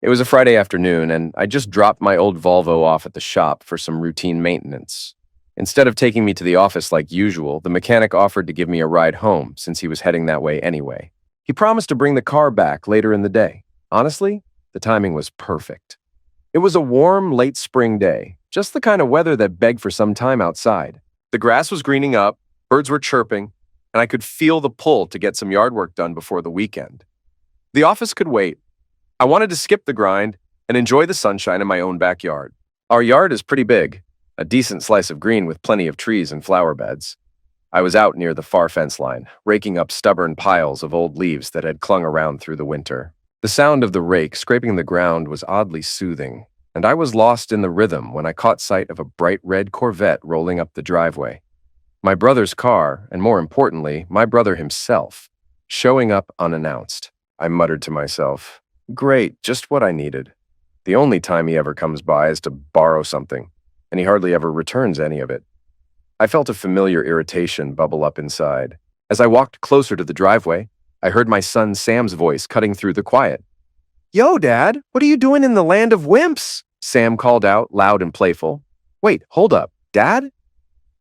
It was a Friday afternoon, and I just dropped my old Volvo off at the shop for some routine maintenance. Instead of taking me to the office like usual, the mechanic offered to give me a ride home since he was heading that way anyway. He promised to bring the car back later in the day. Honestly, the timing was perfect. It was a warm, late spring day, just the kind of weather that begged for some time outside. The grass was greening up, birds were chirping, and I could feel the pull to get some yard work done before the weekend. The office could wait. I wanted to skip the grind and enjoy the sunshine in my own backyard. Our yard is pretty big, a decent slice of green with plenty of trees and flower beds. I was out near the far fence line, raking up stubborn piles of old leaves that had clung around through the winter. The sound of the rake scraping the ground was oddly soothing, and I was lost in the rhythm when I caught sight of a bright red Corvette rolling up the driveway. My brother's car, and more importantly, my brother himself, showing up unannounced. I muttered to myself, "Great, just what I needed." The only time he ever comes by is to borrow something, and he hardly ever returns any of it. I felt a familiar irritation bubble up inside. As I walked closer to the driveway, I heard my son Sam's voice cutting through the quiet. "Yo, Dad, what are you doing in the land of wimps?" Sam called out, loud and playful. "Wait, hold up, Dad?"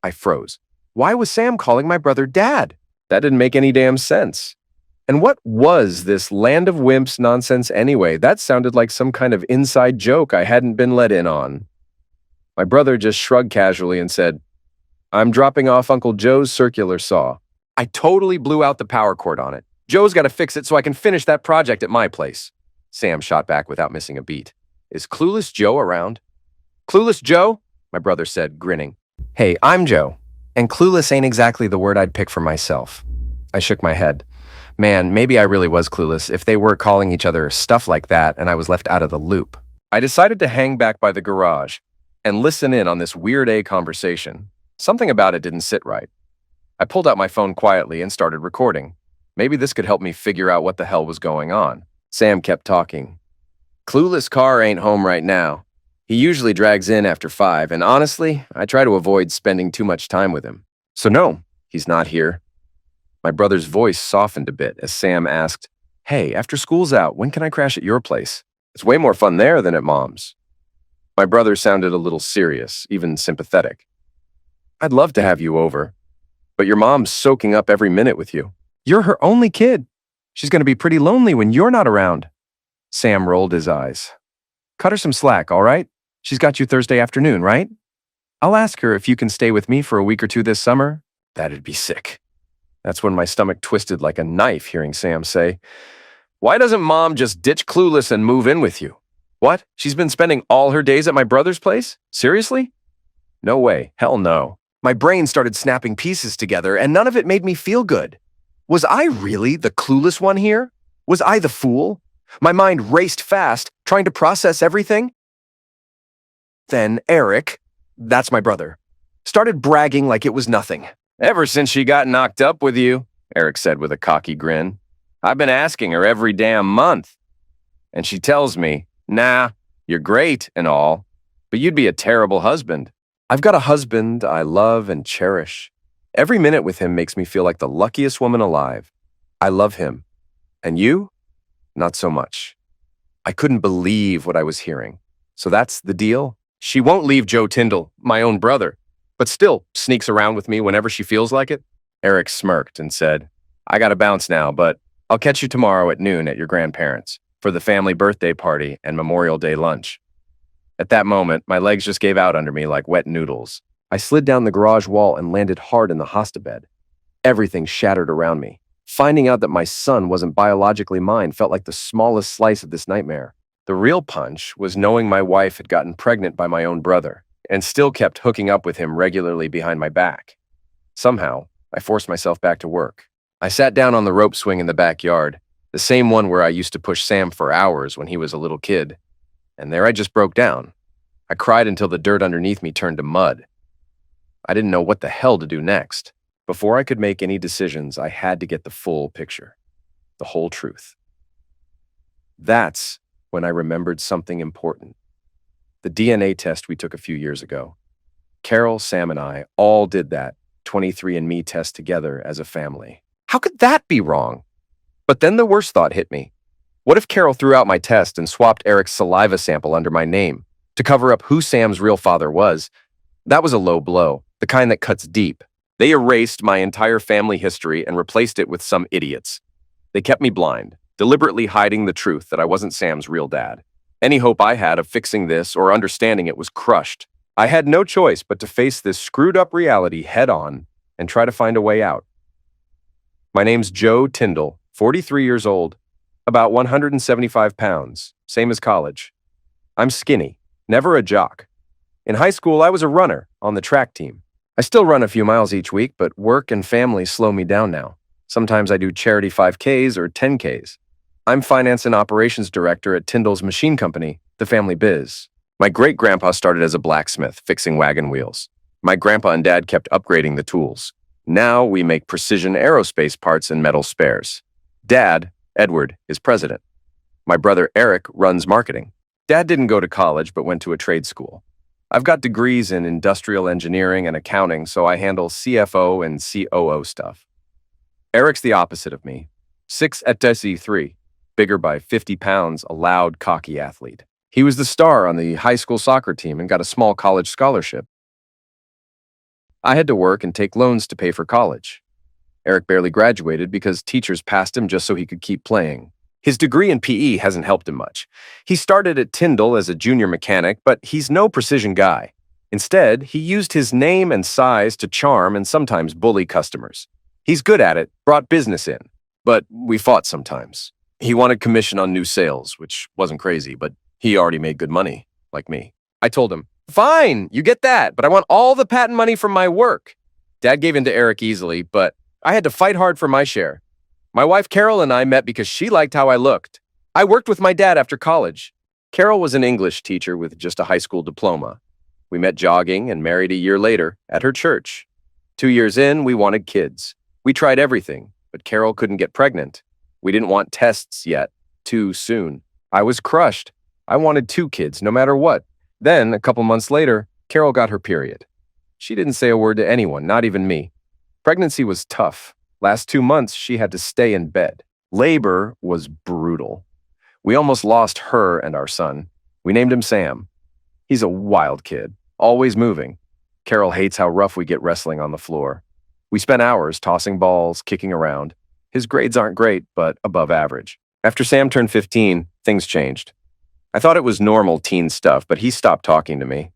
I froze. Why was Sam calling my brother Dad? That didn't make any damn sense. And what was this land of wimps nonsense anyway? That sounded like some kind of inside joke I hadn't been let in on. My brother just shrugged casually and said, "I'm dropping off Uncle Joe's circular saw. I totally blew out the power cord on it. Joe's got to fix it so I can finish that project at my place." Sam shot back without missing a beat. "Is Clueless Joe around?" "Clueless Joe?" my brother said, grinning. "Hey, I'm Joe. And clueless ain't exactly the word I'd pick for myself." I shook my head. Man, maybe I really was clueless if they were calling each other stuff like that and I was left out of the loop. I decided to hang back by the garage and listen in on this weird A conversation. Something about it didn't sit right. I pulled out my phone quietly and started recording. Maybe this could help me figure out what the hell was going on. Sam kept talking. "Clueless car ain't home right now. He usually drags in after 5, and honestly, I try to avoid spending too much time with him. So no, he's not here." My brother's voice softened a bit as Sam asked, "Hey, after school's out, when can I crash at your place? It's way more fun there than at Mom's." My brother sounded a little serious, even sympathetic. "I'd love to have you over, but your mom's soaking up every minute with you. You're her only kid. She's going to be pretty lonely when you're not around." Sam rolled his eyes. "Cut her some slack, all right? She's got you Thursday afternoon, right? I'll ask her if you can stay with me for a week or 2 this summer." That'd be sick. That's when my stomach twisted like a knife hearing Sam say, "Why doesn't Mom just ditch Clueless and move in with you? What? She's been spending all her days at my brother's place? Seriously? No way. Hell no." My brain started snapping pieces together, and none of it made me feel good. Was I really the clueless one here? Was I the fool? My mind raced fast, trying to process everything. Then Eric, that's my brother, started bragging like it was nothing. "Ever since she got knocked up with you," Eric said with a cocky grin, "I've been asking her every damn month. And she tells me, 'Nah, you're great and all, but you'd be a terrible husband.' I've got a husband I love and cherish. Every minute with him makes me feel like the luckiest woman alive. I love him. And you? Not so much." I couldn't believe what I was hearing. So that's the deal? She won't leave Joe Tyndall, my own brother, but still sneaks around with me whenever she feels like it? Eric smirked and said, "I gotta bounce now, but I'll catch you tomorrow at noon at your grandparents' for the family birthday party and Memorial Day lunch." At that moment, my legs just gave out under me like wet noodles. I slid down the garage wall and landed hard in the hosta bed. Everything shattered around me. Finding out that my son wasn't biologically mine felt like the smallest slice of this nightmare. The real punch was knowing my wife had gotten pregnant by my own brother and still kept hooking up with him regularly behind my back. Somehow, I forced myself back to work. I sat down on the rope swing in the backyard, the same one where I used to push Sam for hours when he was a little kid. And there I just broke down. I cried until the dirt underneath me turned to mud. I didn't know what the hell to do next. Before I could make any decisions, I had to get the full picture, the whole truth. That's when I remembered something important. The DNA test we took a few years ago. Carol, Sam, and I all did that 23andMe test together as a family. How could that be wrong? But then the worst thought hit me. What if Carol threw out my test and swapped Eric's saliva sample under my name to cover up who Sam's real father was? That was a low blow, the kind that cuts deep. They erased my entire family history and replaced it with some idiots. They kept me blind, deliberately hiding the truth that I wasn't Sam's real dad. Any hope I had of fixing this or understanding it was crushed. I had no choice but to face this screwed-up reality head-on and try to find a way out. My name's Joe Tyndall, 43 years old, about 175 pounds, same as college. I'm skinny, never a jock. In high school, I was a runner on the track team. I still run a few miles each week, but work and family slow me down now. Sometimes I do charity 5Ks or 10Ks. I'm finance and operations director at Tyndall's machine company, the family biz. My great-grandpa started as a blacksmith, fixing wagon wheels. My grandpa and dad kept upgrading the tools. Now we make precision aerospace parts and metal spares. Dad, Edward, is president. My brother Eric runs marketing. Dad didn't go to college but went to a trade school. I've got degrees in industrial engineering and accounting, so I handle CFO and COO stuff. Eric's the opposite of me. 6'3", bigger by 50 pounds, a loud, cocky athlete. He was the star on the high school soccer team and got a small college scholarship. I had to work and take loans to pay for college. Eric barely graduated because teachers passed him just so he could keep playing. His degree in PE hasn't helped him much. He started at Tyndall as a junior mechanic, but he's no precision guy. Instead, he used his name and size to charm and sometimes bully customers. He's good at it, brought business in, but we fought sometimes. He wanted commission on new sales, which wasn't crazy, but he already made good money, like me. I told him, "Fine, you get that, but I want all the patent money from my work." Dad gave in to Eric easily, but I had to fight hard for my share. My wife Carol and I met because she liked how I looked. I worked with my dad after college. Carol was an English teacher with just a high school diploma. We met jogging and married a year later at her church. 2 years in, we wanted kids. We tried everything, but Carol couldn't get pregnant. We didn't want tests yet. Too soon. I was crushed. I wanted 2 kids, no matter what. Then, a couple months later, Carol got her period. She didn't say a word to anyone, not even me. Pregnancy was tough. Last 2 months, she had to stay in bed. Labor was brutal. We almost lost her and our son. We named him Sam. He's a wild kid, always moving. Carol hates how rough we get wrestling on the floor. We spent hours tossing balls, kicking around. His grades aren't great, but above average. After Sam turned 15, things changed. I thought it was normal teen stuff, but he stopped talking to me.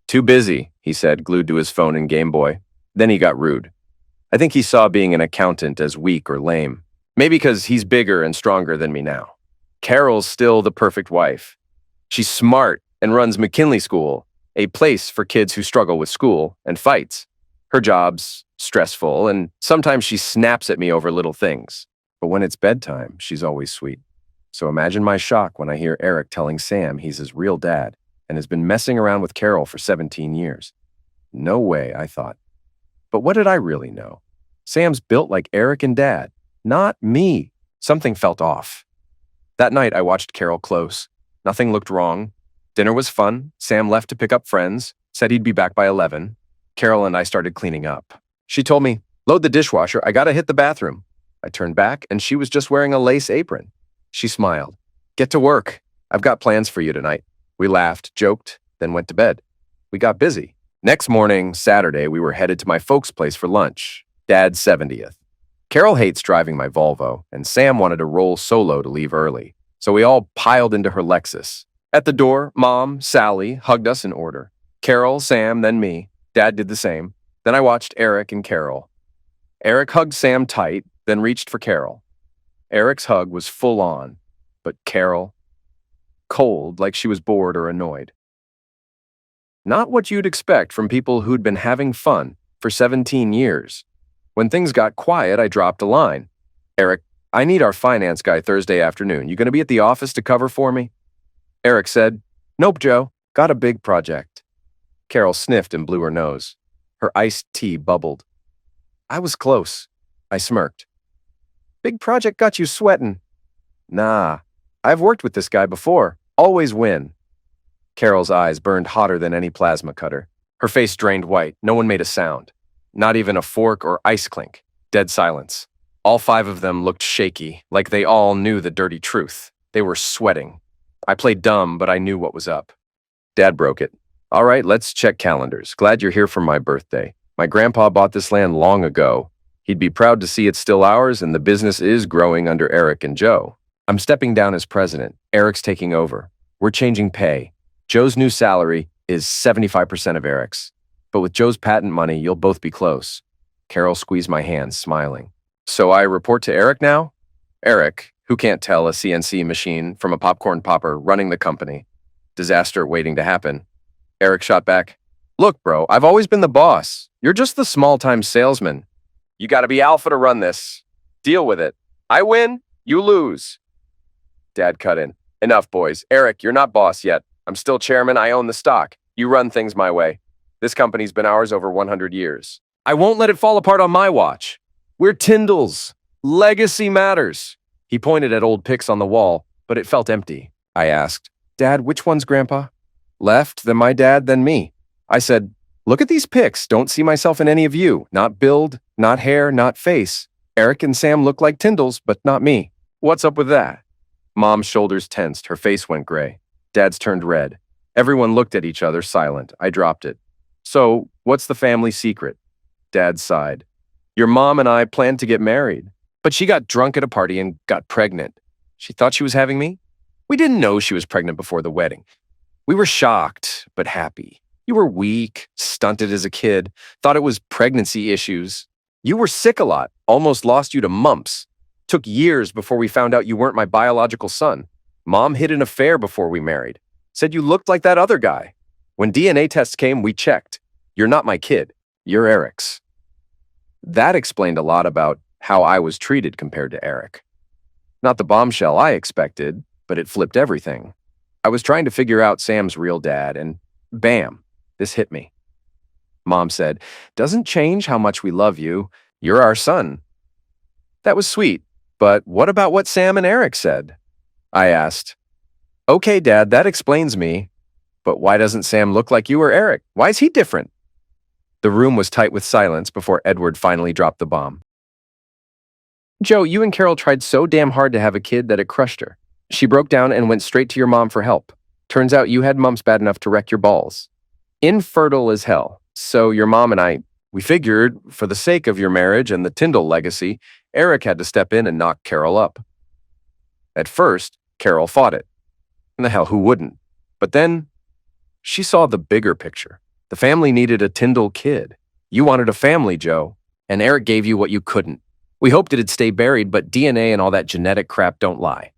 "Too busy," he said, glued to his phone and Game Boy. Then he got rude. I think he saw being an accountant as weak or lame. Maybe because he's bigger and stronger than me now. Carol's still the perfect wife. She's smart and runs McKinley School, a place for kids who struggle with school and fights. Her job's stressful, and sometimes she snaps at me over little things. But when it's bedtime, she's always sweet. So imagine my shock when I hear Eric telling Sam he's his real dad and has been messing around with Carol for 17 years. No way, I thought. But what did I really know? Sam's built like Eric and Dad, not me. Something felt off. That night, I watched Carol close. Nothing looked wrong. Dinner was fun. Sam left to pick up friends, said he'd be back by 11. Carol and I started cleaning up. She told me, "Load the dishwasher, I gotta hit the bathroom." I turned back, and she was just wearing a lace apron. She smiled. "Get to work. I've got plans for you tonight." We laughed, joked, then went to bed. We got busy. Next morning, Saturday, we were headed to my folks' place for lunch, Dad's 70th. Carol hates driving my Volvo, and Sam wanted to roll solo to leave early, so we all piled into her Lexus. At the door, Mom, Sally, hugged us in order. Carol, Sam, then me. Dad did the same. Then I watched Eric and Carol. Eric hugged Sam tight, then reached for Carol. Eric's hug was full on, but Carol, cold, like she was bored or annoyed. Not what you'd expect from people who'd been having fun for 17 years. When things got quiet, I dropped a line. "Eric, I need our finance guy Thursday afternoon. You gonna be at the office to cover for me?" Eric said, "Nope, Joe. Got a big project." Carol sniffed and blew her nose. Her iced tea bubbled. I was close. I smirked. "Big project got you sweating." "Nah, I've worked with this guy before. Always win." Carol's eyes burned hotter than any plasma cutter. Her face drained white. No one made a sound. Not even a fork or ice clink. Dead silence. All five of them looked shaky, like they all knew the dirty truth. They were sweating. I played dumb, but I knew what was up. Dad broke it. All right, let's check calendars. Glad you're here for my birthday. My grandpa bought this land long ago. He'd be proud to see it's still ours, and the business is growing under Eric and Joe. I'm stepping down as president. Eric's taking over. We're changing pay. Joe's new salary is 75% of Eric's. But with Joe's patent money, you'll both be close. Carol squeezed my hand, smiling. So I report to Eric now? Eric, who can't tell a CNC machine from a popcorn popper, running the company. Disaster waiting to happen. Eric shot back. Look, bro, I've always been the boss. You're just the small-time salesman. You gotta be alpha to run this. Deal with it. I win, you lose. Dad cut in. Enough, boys. Eric, you're not boss yet. I'm still chairman. I own the stock. You run things my way. This company's been ours over 100 years. I won't let it fall apart on my watch. We're Tyndalls. Legacy matters. He pointed at old pics on the wall, but it felt empty. I asked, Dad, which one's Grandpa? Left, then my dad, then me. I said, look at these pics. Don't see myself in any of you. Not build, not hair, not face. Eric and Sam look like Tyndalls, but not me. What's up with that? Mom's shoulders tensed. Her face went gray. Dad's turned red. Everyone looked at each other, silent. I dropped it. So, what's the family secret? Dad sighed. Your mom and I planned to get married, but she got drunk at a party and got pregnant. She thought she was having me? We didn't know she was pregnant before the wedding. We were shocked, but happy. You were weak, stunted as a kid, thought it was pregnancy issues. You were sick a lot, almost lost you to mumps. Took years before we found out you weren't my biological son. Mom hid an affair before we married. Said you looked like that other guy. When DNA tests came, we checked. You're not my kid. You're Eric's. That explained a lot about how I was treated compared to Eric. Not the bombshell I expected, but it flipped everything. I was trying to figure out Sam's real dad, and bam, this hit me. Mom said, doesn't change how much we love you. You're our son. That was sweet, but what about what Sam and Eric said? I asked. Okay, Dad, that explains me. But why doesn't Sam look like you or Eric? Why is he different? The room was tight with silence before Edward finally dropped the bomb. Joe, you and Carol tried so damn hard to have a kid that it crushed her. She broke down and went straight to your mom for help. Turns out you had mumps bad enough to wreck your balls. Infertile as hell. So your mom and we figured, for the sake of your marriage and the Tyndall legacy, Eric had to step in and knock Carol up. At first, Carol fought it. And the hell, who wouldn't? But then, she saw the bigger picture. The family needed a Tyndall kid. You wanted a family, Joe, and Eric gave you what you couldn't. We hoped it'd stay buried, but DNA and all that genetic crap don't lie.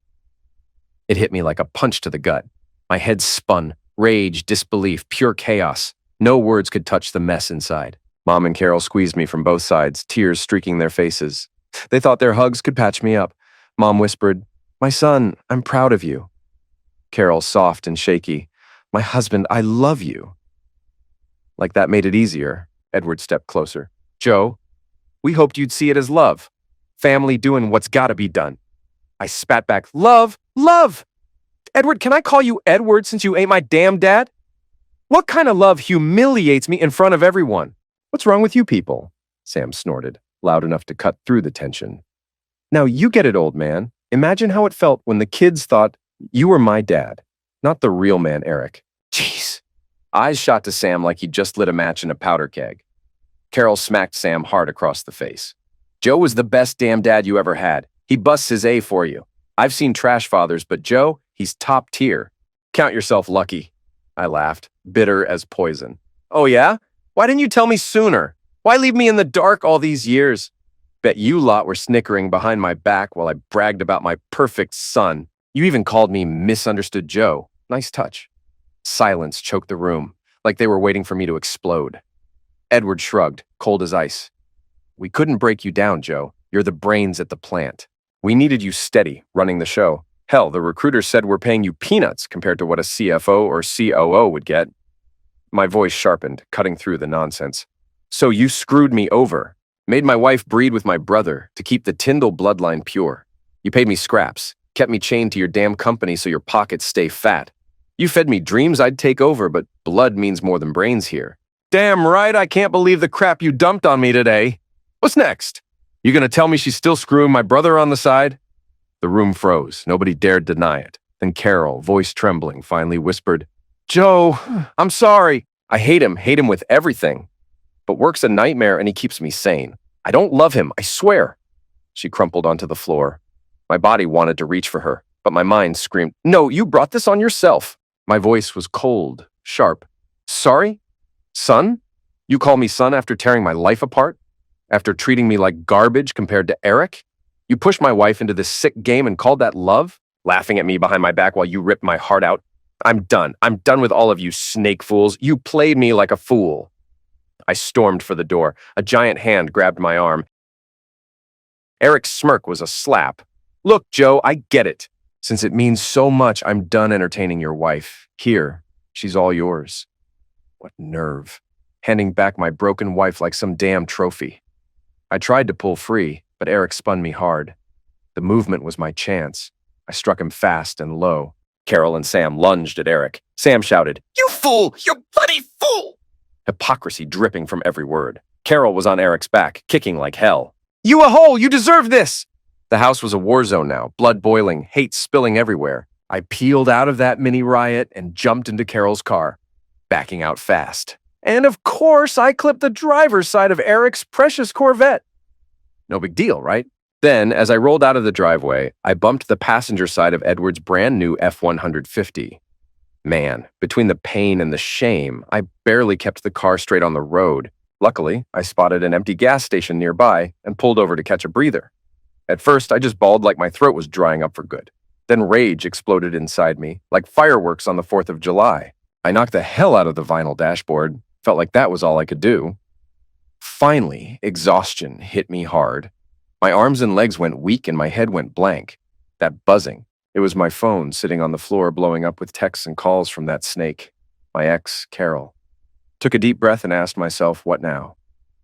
It hit me like a punch to the gut. My head spun. Rage, disbelief, pure chaos. No words could touch the mess inside. Mom and Carol squeezed me from both sides, tears streaking their faces. They thought their hugs could patch me up. Mom whispered, my son, I'm proud of you. Carol, soft and shaky, my husband, I love you. Like that made it easier. Edward stepped closer. Joe, we hoped you'd see it as love. Family doing what's gotta be done. I spat back, love, love! Edward, can I call you Edward since you ain't my damn dad? What kind of love humiliates me in front of everyone? What's wrong with you people? Sam snorted, loud enough to cut through the tension. Now you get it, old man. Imagine how it felt when the kids thought you were my dad, not the real man, Eric. Jeez. Eyes shot to Sam like he'd just lit a match in a powder keg. Carol smacked Sam hard across the face. Joe was the best damn dad you ever had. He busts his A for you. I've seen trash fathers, but Joe, he's top tier. Count yourself lucky. I laughed, bitter as poison. Oh yeah? Why didn't you tell me sooner? Why leave me in the dark all these years? Bet you lot were snickering behind my back while I bragged about my perfect son. You even called me Misunderstood Joe. Nice touch. Silence choked the room, like they were waiting for me to explode. Edward shrugged, cold as ice. We couldn't break you down, Joe. You're the brains at the plant. We needed you steady, running the show. Hell, the recruiters said we're paying you peanuts compared to what a CFO or COO would get. My voice sharpened, cutting through the nonsense. So you screwed me over. Made my wife breed with my brother to keep the Tyndall bloodline pure. You paid me scraps, kept me chained to your damn company so your pockets stay fat. You fed me dreams I'd take over, but blood means more than brains here. Damn right, I can't believe the crap you dumped on me today. What's next? You gonna tell me she's still screwing my brother on the side? The room froze. Nobody dared deny it. Then Carol, voice trembling, finally whispered, Joe, I'm sorry. I hate him with everything. But work's a nightmare and he keeps me sane. I don't love him, I swear. She crumpled onto the floor. My body wanted to reach for her, but my mind screamed, No, you brought this on yourself. My voice was cold, sharp. Sorry? Son? You call me son after tearing my life apart? After treating me like garbage compared to Eric? You pushed my wife into this sick game and called that love? Laughing at me behind my back while you ripped my heart out? I'm done. I'm done with all of you snake fools. You played me like a fool. I stormed for the door. A giant hand grabbed my arm. Eric's smirk was a slap. Look, Joe, I get it. Since it means so much, I'm done entertaining your wife. Here, she's all yours. What nerve. Handing back my broken wife like some damn trophy. I tried to pull free, but Eric spun me hard. The movement was my chance. I struck him fast and low. Carol and Sam lunged at Eric. Sam shouted, You fool! You bloody fool! Hypocrisy dripping from every word. Carol was on Eric's back, kicking like hell. You a hole! You deserve this! The house was a war zone now, blood boiling, hate spilling everywhere. I peeled out of that mini riot and jumped into Carol's car, backing out fast. And of course, I clipped the driver's side of Eric's precious Corvette. No big deal, right? Then, as I rolled out of the driveway, I bumped the passenger side of Edward's brand new F-150. Man, between the pain and the shame, I barely kept the car straight on the road. Luckily, I spotted an empty gas station nearby and pulled over to catch a breather. At first, I just bawled like my throat was drying up for good. Then rage exploded inside me, like fireworks on the 4th of July. I knocked the hell out of the vinyl dashboard. Felt like that was all I could do. Finally, exhaustion hit me hard. My arms and legs went weak and my head went blank. That buzzing. It was my phone sitting on the floor blowing up with texts and calls from that snake. My ex, Carol. Took a deep breath and asked myself, what now?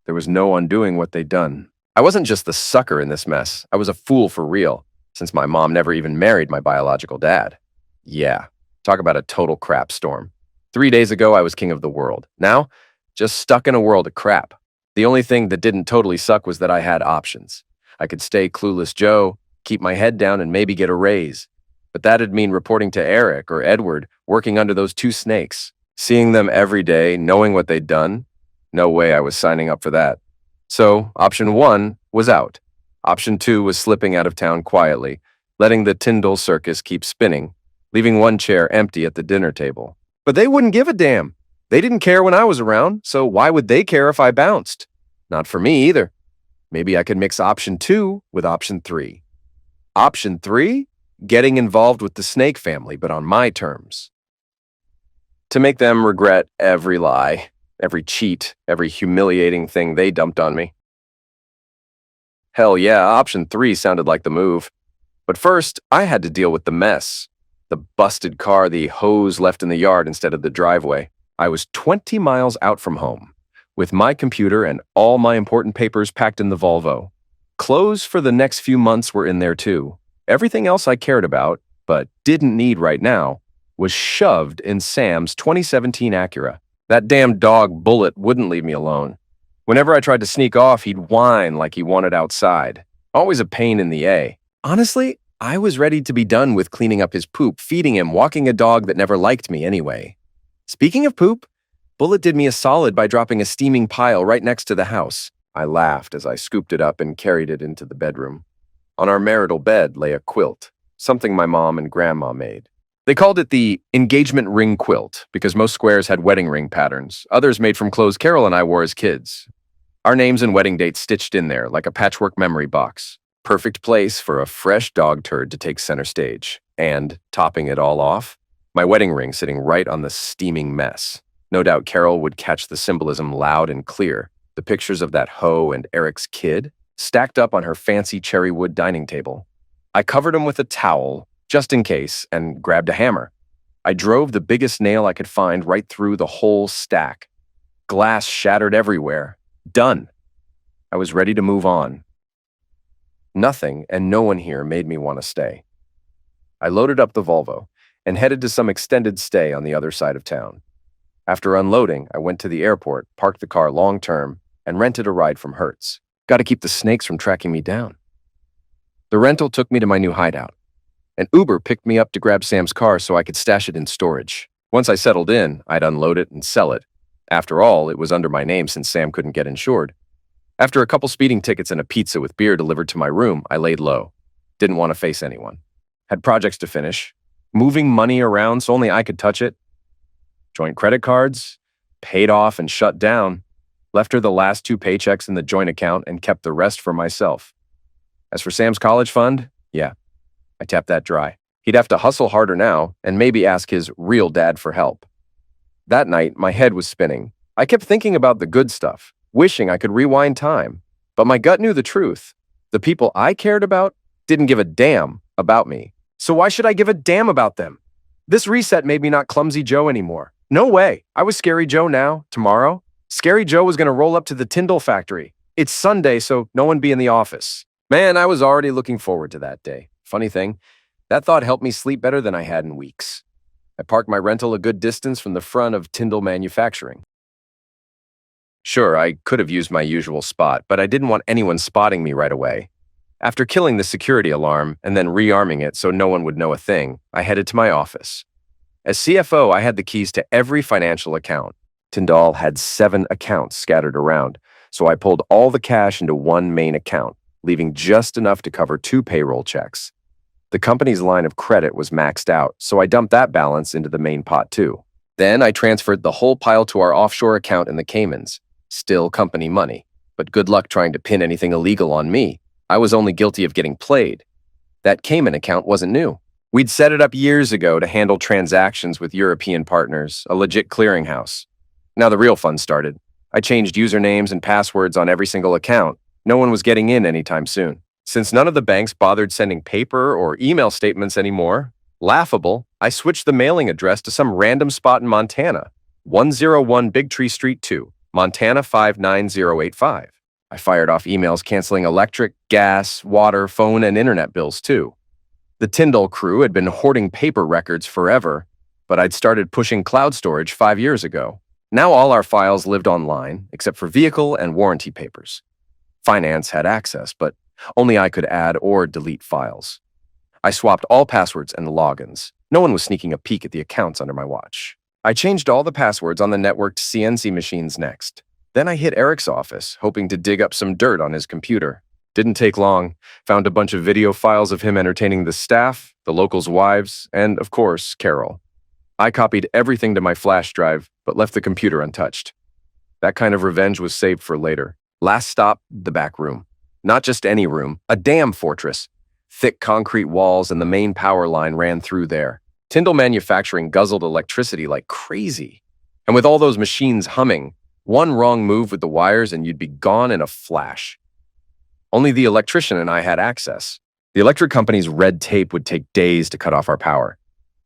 There was no undoing what they'd done. I wasn't just the sucker in this mess. I was a fool for real, since my mom never even married my biological dad. Yeah, talk about a total crap storm. 3 days ago, I was king of the world. Now, just stuck in a world of crap. The only thing that didn't totally suck was that I had options. I could stay clueless Joe, keep my head down, and maybe get a raise. But that'd mean reporting to Eric or Edward, working under those two snakes. Seeing them every day, knowing what they'd done? No way I was signing up for that. So, option 1 was out. Option 2 was slipping out of town quietly, letting the Tyndall circus keep spinning, leaving one chair empty at the dinner table. But they wouldn't give a damn. They didn't care when I was around, so why would they care if I bounced? Not for me either. Maybe I could mix option 2 with option 3. Option 3? Getting involved with the snake family, but on my terms. To make them regret every lie, every cheat, every humiliating thing they dumped on me. Hell yeah, option 3 sounded like the move. But first, I had to deal with the mess. The busted car, the hose left in the yard instead of the driveway. I was 20 miles out from home, with my computer and all my important papers packed in the Volvo. Clothes for the next few months were in there too. Everything else I cared about, but didn't need right now, was shoved in Sam's 2017 Acura. That damn dog Bullet wouldn't leave me alone. Whenever I tried to sneak off, he'd whine like he wanted outside. Always a pain in the A. Honestly, I was ready to be done with cleaning up his poop, feeding him, walking a dog that never liked me anyway. Speaking of poop, Bullet did me a solid by dropping a steaming pile right next to the house. I laughed as I scooped it up and carried it into the bedroom. On our marital bed lay a quilt, something my mom and grandma made. They called it the engagement ring quilt because most squares had wedding ring patterns, others made from clothes Carol and I wore as kids. Our names and wedding dates stitched in there like a patchwork memory box. Perfect place for a fresh dog turd to take center stage. And, topping it all off, my wedding ring sitting right on the steaming mess. No doubt Carol would catch the symbolism loud and clear. The pictures of that hoe and Eric's kid stacked up on her fancy cherry wood dining table. I covered them with a towel, just in case, and grabbed a hammer. I drove the biggest nail I could find right through the whole stack. Glass shattered everywhere. Done. I was ready to move on. Nothing and no one here made me want to stay. I loaded up the Volvo and headed to some extended stay on the other side of town. After unloading, I went to the airport, parked the car long-term, and rented a ride from Hertz. Got to keep the snakes from tracking me down. The rental took me to my new hideout. An Uber picked me up to grab Sam's car so I could stash it in storage. Once I settled in, I'd unload it and sell it. After all, it was under my name since Sam couldn't get insured. After a couple speeding tickets and a pizza with beer delivered to my room, I laid low. Didn't want to face anyone. Had projects to finish. Moving money around so only I could touch it. Joint credit cards. Paid off and shut down. Left her the last 2 paychecks in the joint account and kept the rest for myself. As for Sam's college fund, yeah, I tapped that dry. He'd have to hustle harder now and maybe ask his real dad for help. That night, my head was spinning. I kept thinking about the good stuff, wishing I could rewind time. But my gut knew the truth. The people I cared about didn't give a damn about me. So why should I give a damn about them? This reset made me not Clumsy Joe anymore. No way. I was Scary Joe now, tomorrow. Scary Joe was going to roll up to the Tyndall factory. It's Sunday, so no one be in the office. Man, I was already looking forward to that day. Funny thing, that thought helped me sleep better than I had in weeks. I parked my rental a good distance from the front of Tyndall Manufacturing. Sure, I could have used my usual spot, but I didn't want anyone spotting me right away. After killing the security alarm and then rearming it so no one would know a thing, I headed to my office. As CFO, I had the keys to every financial account. Tyndall had 7 accounts scattered around, so I pulled all the cash into one main account, leaving just enough to cover 2 payroll checks. The company's line of credit was maxed out, so I dumped that balance into the main pot too. Then I transferred the whole pile to our offshore account in the Caymans. Still company money, but good luck trying to pin anything illegal on me. I was only guilty of getting played. That Cayman account wasn't new. We'd set it up years ago to handle transactions with European partners, a legit clearinghouse. Now the real fun started. I changed usernames and passwords on every single account. No one was getting in anytime soon. Since none of the banks bothered sending paper or email statements anymore, laughable, I switched the mailing address to some random spot in Montana, 101 Big Tree Street 2, Montana 59085. I fired off emails canceling electric, gas, water, phone, and internet bills too. The Tyndall crew had been hoarding paper records forever, but I'd started pushing cloud storage 5 years ago. Now all our files lived online, except for vehicle and warranty papers. Finance had access, but only I could add or delete files. I swapped all passwords and logins. No one was sneaking a peek at the accounts under my watch. I changed all the passwords on the networked CNC machines next. Then I hit Eric's office, hoping to dig up some dirt on his computer. Didn't take long. Found a bunch of video files of him entertaining the staff, the locals' wives, and, of course, Carol. I copied everything to my flash drive, but left the computer untouched. That kind of revenge was saved for later. Last stop, the back room. Not just any room, a damn fortress. Thick concrete walls and the main power line ran through there. Tyndall Manufacturing guzzled electricity like crazy. And with all those machines humming, one wrong move with the wires and you'd be gone in a flash. Only the electrician and I had access. The electric company's red tape would take days to cut off our power.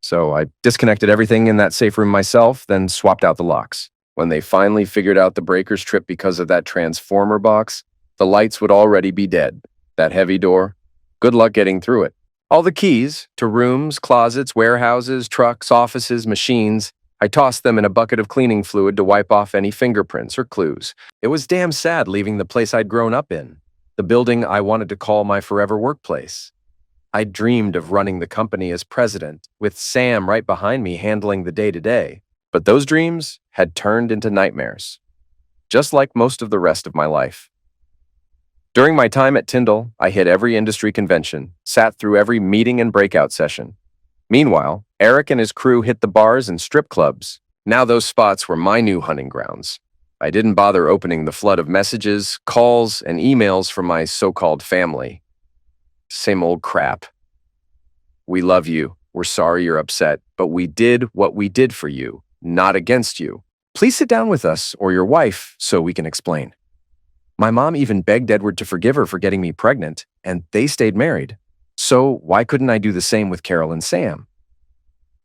So I disconnected everything in that safe room myself, then swapped out the locks. When they finally figured out the breakers trip because of that transformer box, the lights would already be dead. That heavy door, good luck getting through it. All the keys to rooms, closets, warehouses, trucks, offices, machines, I tossed them in a bucket of cleaning fluid to wipe off any fingerprints or clues. It was damn sad leaving the place I'd grown up in, the building I wanted to call my forever workplace. I dreamed of running the company as president, with Sam right behind me handling the day-to-day. But those dreams had turned into nightmares, just like most of the rest of my life. During my time at Tyndall, I hit every industry convention, sat through every meeting and breakout session. Meanwhile, Eric and his crew hit the bars and strip clubs. Now those spots were my new hunting grounds. I didn't bother opening the flood of messages, calls, and emails from my so-called family. Same old crap. We love you. We're sorry you're upset, but we did what we did for you, not against you. Please sit down with us or your wife so we can explain. My mom even begged Edward to forgive her for getting me pregnant, and they stayed married. So why couldn't I do the same with Carol and Sam?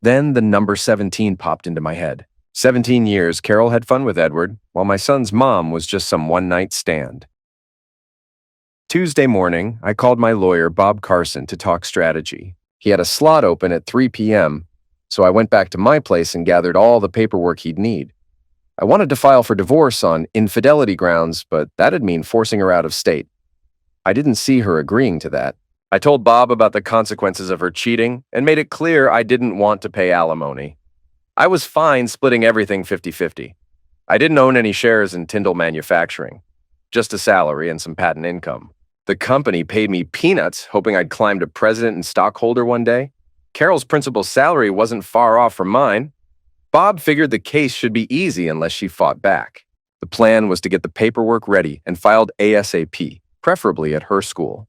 Then the number 17 popped into my head. 17 years, Carol had fun with Edward, while my son's mom was just some one-night stand. Tuesday morning, I called my lawyer, Bob Carson, to talk strategy. He had a slot open at 3 p.m., so I went back to my place and gathered all the paperwork he'd need. I wanted to file for divorce on infidelity grounds, but that'd mean forcing her out of state. I didn't see her agreeing to that. I told Bob about the consequences of her cheating and made it clear I didn't want to pay alimony. I was fine splitting everything 50-50. I didn't own any shares in Tyndall Manufacturing, just a salary and some patent income. The company paid me peanuts, hoping I'd climb to president and stockholder one day. Carol's principal salary wasn't far off from mine. Bob figured the case should be easy unless she fought back. The plan was to get the paperwork ready and filed ASAP, preferably at her school.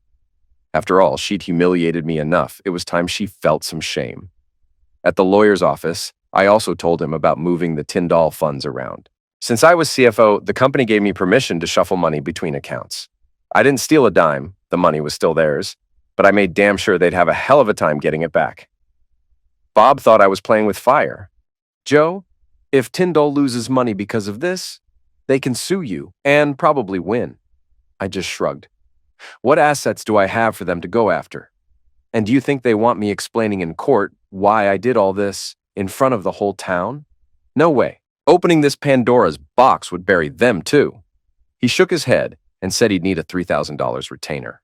After all, she'd humiliated me enough. It was time she felt some shame. At the lawyer's office, I also told him about moving the Tyndall funds around. Since I was CFO, the company gave me permission to shuffle money between accounts. I didn't steal a dime, the money was still theirs, but I made damn sure they'd have a hell of a time getting it back. Bob thought I was playing with fire. Joe, if Tyndall loses money because of this, they can sue you and probably win. I just shrugged. What assets do I have for them to go after? And do you think they want me explaining in court why I did all this in front of the whole town? No way. Opening this Pandora's box would bury them too. He shook his head and said he'd need a $3,000 retainer.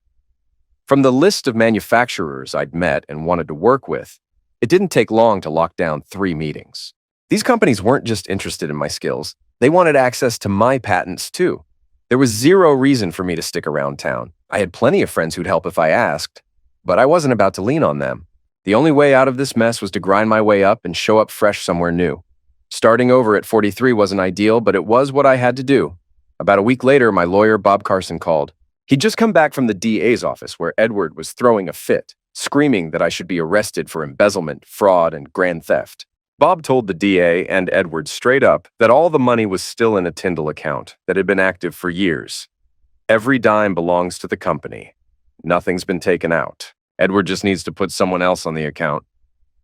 From the list of manufacturers I'd met and wanted to work with, it didn't take long to lock down 3 meetings. These companies weren't just interested in my skills, they wanted access to my patents too. There was zero reason for me to stick around town. I had plenty of friends who'd help if I asked, but I wasn't about to lean on them. The only way out of this mess was to grind my way up and show up fresh somewhere new. Starting over at 43 wasn't ideal, but it was what I had to do. About a week later, my lawyer, Bob Carson, called. He'd just come back from the DA's office where Edward was throwing a fit, screaming that I should be arrested for embezzlement, fraud, and grand theft. Bob told the DA and Edward straight up that all the money was still in a Tyndall account that had been active for years. Every dime belongs to the company. Nothing's been taken out. Edward just needs to put someone else on the account.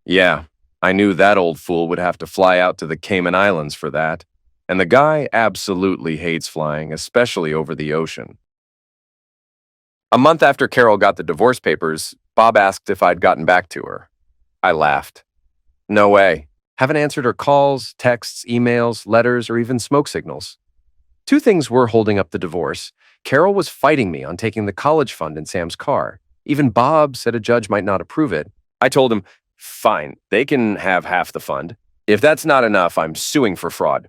Yeah, I knew that old fool would have to fly out to the Cayman Islands for that. And the guy absolutely hates flying, especially over the ocean. A month after Carol got the divorce papers, Bob asked if I'd gotten back to her. I laughed. No way. Haven't answered her calls, texts, emails, letters, or even smoke signals. 2 things were holding up the divorce. Carol was fighting me on taking the college fund in Sam's car. Even Bob said a judge might not approve it. I told him, fine, they can have half the fund. If that's not enough, I'm suing for fraud.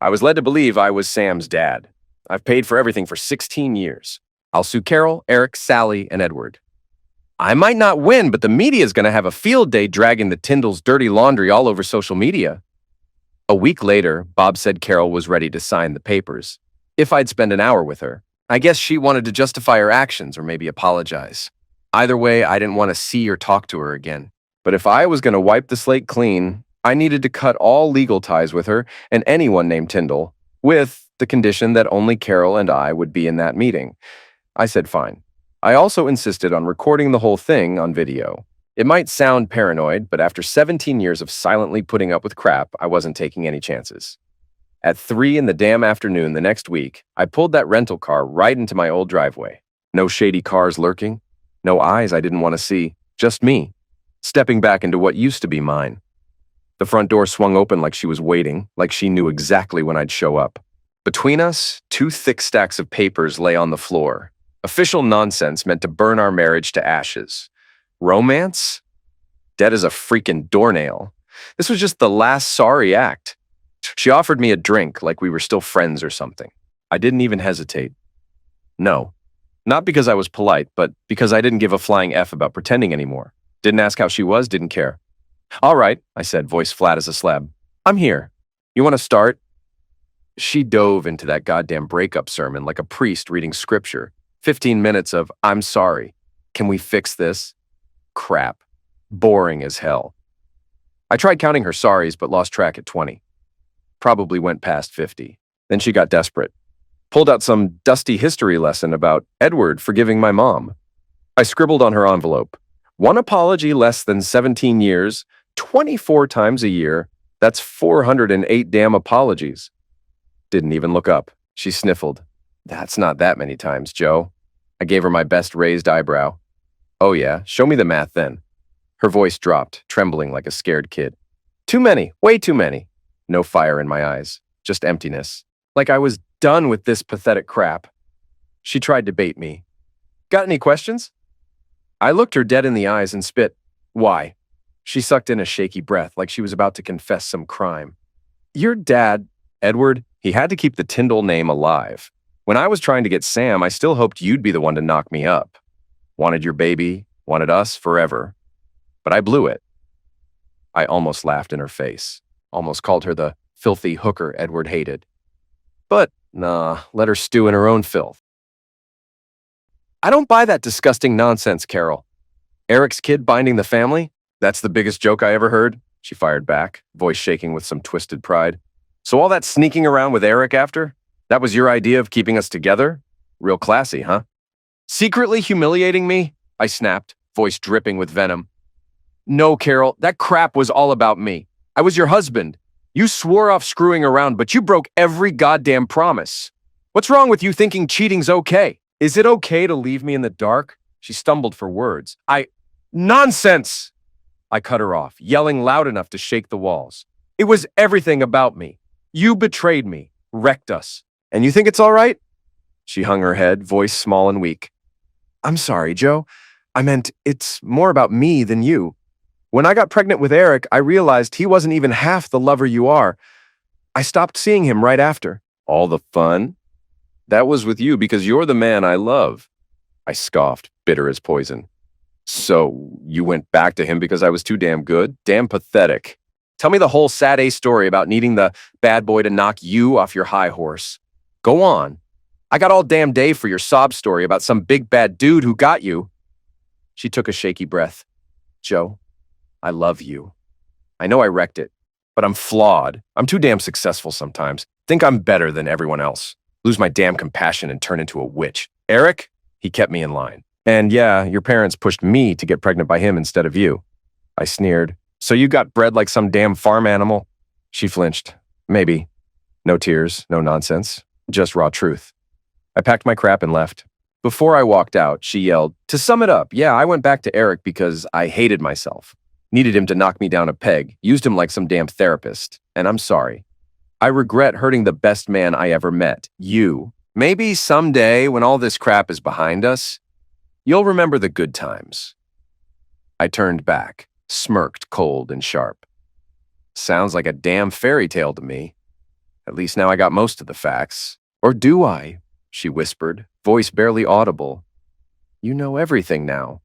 I was led to believe I was Sam's dad. I've paid for everything for 16 years. I'll sue Carol, Eric, Sally, and Edward. I might not win, but the media's going to have a field day dragging the Tyndall's dirty laundry all over social media. A week later, Bob said Carol was ready to sign the papers. If I'd spend an hour with her, I guess she wanted to justify her actions or maybe apologize. Either way, I didn't want to see or talk to her again. But if I was going to wipe the slate clean, I needed to cut all legal ties with her and anyone named Tyndall, with the condition that only Carol and I would be in that meeting. I said fine. I also insisted on recording the whole thing on video. It might sound paranoid, but after 17 years of silently putting up with crap, I wasn't taking any chances. At 3 in the damn afternoon the next week, I pulled that rental car right into my old driveway. No shady cars lurking, no eyes I didn't want to see, just me, stepping back into what used to be mine. The front door swung open like she was waiting, like she knew exactly when I'd show up. Between us, 2 thick stacks of papers lay on the floor. Official nonsense meant to burn our marriage to ashes. Romance? Dead as a freaking doornail. This was just the last sorry act. She offered me a drink like we were still friends or something. I didn't even hesitate. No. Not because I was polite, but because I didn't give a flying F about pretending anymore. Didn't ask how she was, didn't care. All right, I said, voice flat as a slab. I'm here. You want to start? She dove into that goddamn breakup sermon like a priest reading scripture. 15 minutes of, I'm sorry. Can we fix this? Crap. Boring as hell. I tried counting her sorries, but lost track at 20. Probably went past 50. Then she got desperate. Pulled out some dusty history lesson about Edward forgiving my mom. I scribbled on her envelope. 1 apology less than 17 years, 24 times a year. That's 408 damn apologies. Didn't even look up. She sniffled. That's not that many times, Joe. I gave her my best raised eyebrow. Oh yeah, show me the math then. Her voice dropped, trembling like a scared kid. Too many, way too many. No fire in my eyes. just emptiness. Like I was done with this pathetic crap. She tried to bait me. Got any questions? I looked her dead in the eyes and spit. Why? She sucked in a shaky breath like she was about to confess some crime. Your dad, Edward, he had to keep the Tyndall name alive. When I was trying to get Sam, I still hoped you'd be the one to knock me up. Wanted your baby, wanted us forever. But I blew it. I almost laughed in her face. Almost called her the filthy hooker Edward hated. But, nah, let her stew in her own filth. I don't buy that disgusting nonsense, Carol. Eric's kid binding the family? That's the biggest joke I ever heard, she fired back, voice shaking with some twisted pride. So all that sneaking around with Eric after? That was your idea of keeping us together? Real classy, huh? Secretly humiliating me? I snapped, voice dripping with venom. No, Carol, that crap was all about me. I was your husband. You swore off screwing around, but you broke every goddamn promise. What's wrong with you thinking cheating's okay? Is it okay to leave me in the dark? She stumbled for words. Nonsense! I cut her off, yelling loud enough to shake the walls. It was everything about me. You betrayed me, wrecked us. And you think it's all right? She hung her head, voice small and weak. I'm sorry, Joe. I meant it's more about me than you. When I got pregnant with Eric, I realized he wasn't even half the lover you are. I stopped seeing him right after. All the fun? That was with you because you're the man I love. I scoffed, bitter as poison. So, you went back to him because I was too damn good? Damn pathetic. Tell me the whole sad A story about needing the bad boy to knock you off your high horse. Go on. I got all damn day for your sob story about some big bad dude who got you. She took a shaky breath. Joe, I love you. I know I wrecked it, but I'm flawed. I'm too damn successful sometimes. Think I'm better than everyone else. Lose my damn compassion and turn into a witch. Eric, he kept me in line. And yeah, your parents pushed me to get pregnant by him instead of you. I sneered. So you got bred like some damn farm animal? She flinched. Maybe. No tears, no nonsense. Just raw truth. I packed my crap and left. Before I walked out, she yelled, to sum it up, yeah, I went back to Eric because I hated myself. Needed him to knock me down a peg, used him like some damn therapist. And I'm sorry. I regret hurting the best man I ever met, you. Maybe someday, when all this crap is behind us, you'll remember the good times. I turned back, smirked cold and sharp. Sounds like a damn fairy tale to me. At least now I got most of the facts. Or do I? She whispered, voice barely audible. You know everything now.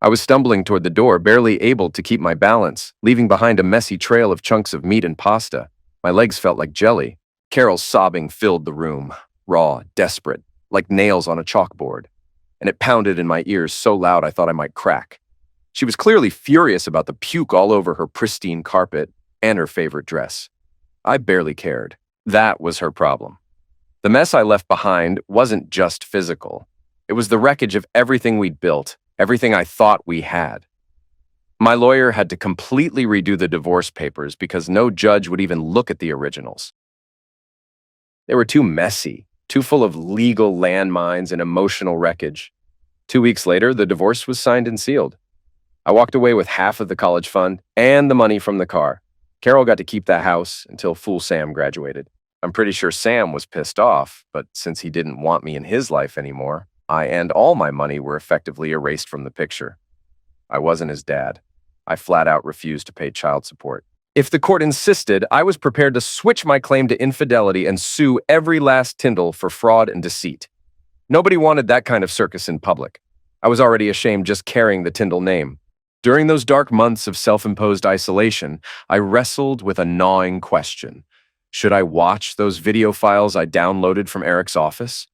I was stumbling toward the door, barely able to keep my balance, leaving behind a messy trail of chunks of meat and pasta. My legs felt like jelly. Carol's sobbing filled the room, raw, desperate, like nails on a chalkboard. And it pounded in my ears so loud I thought I might crack. She was clearly furious about the puke all over her pristine carpet and her favorite dress. I barely cared. That was her problem. The mess I left behind wasn't just physical. It was the wreckage of everything we'd built, everything I thought we had. My lawyer had to completely redo the divorce papers because no judge would even look at the originals. They were too messy, too full of legal landmines and emotional wreckage. 2 weeks later, the divorce was signed and sealed. I walked away with half of the college fund and the money from the car. Carol got to keep that house until Fool Sam graduated. I'm pretty sure Sam was pissed off, but since he didn't want me in his life anymore, I and all my money were effectively erased from the picture. I wasn't his dad. I flat out refused to pay child support. If the court insisted, I was prepared to switch my claim to infidelity and sue every last Tyndall for fraud and deceit. Nobody wanted that kind of circus in public. I was already ashamed just carrying the Tyndall name. During those dark months of self-imposed isolation, I wrestled with a gnawing question. Should I watch those video files I downloaded from Eric's office?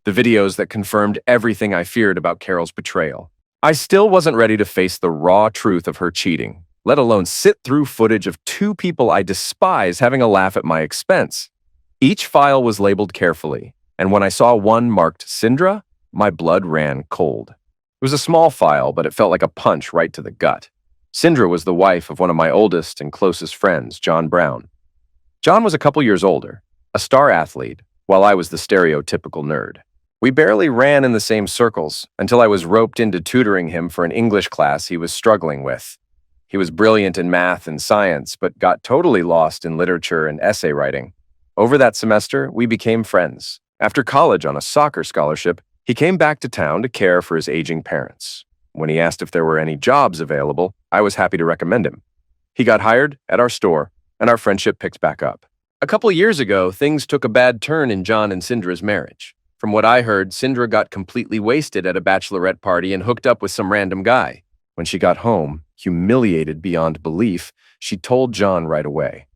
The videos that confirmed everything I feared about Carol's betrayal. I still wasn't ready to face the raw truth of her cheating, let alone sit through footage of two people I despise having a laugh at my expense. Each file was labeled carefully, and when I saw one marked Syndra, my blood ran cold. It was a small file, but it felt like a punch right to the gut. Syndra was the wife of one of my oldest and closest friends, John Brown. John was a couple years older, a star athlete, while I was the stereotypical nerd. We barely ran in the same circles until I was roped into tutoring him for an English class he was struggling with. He was brilliant in math and science, but got totally lost in literature and essay writing. Over that semester, we became friends. After college on a soccer scholarship, he came back to town to care for his aging parents. When he asked if there were any jobs available, I was happy to recommend him. He got hired at our store, and our friendship picked back up. A couple years ago, things took a bad turn in John and Cindra's marriage. From what I heard, Cindra got completely wasted at a bachelorette party and hooked up with some random guy. When she got home, humiliated beyond belief, she told John right away.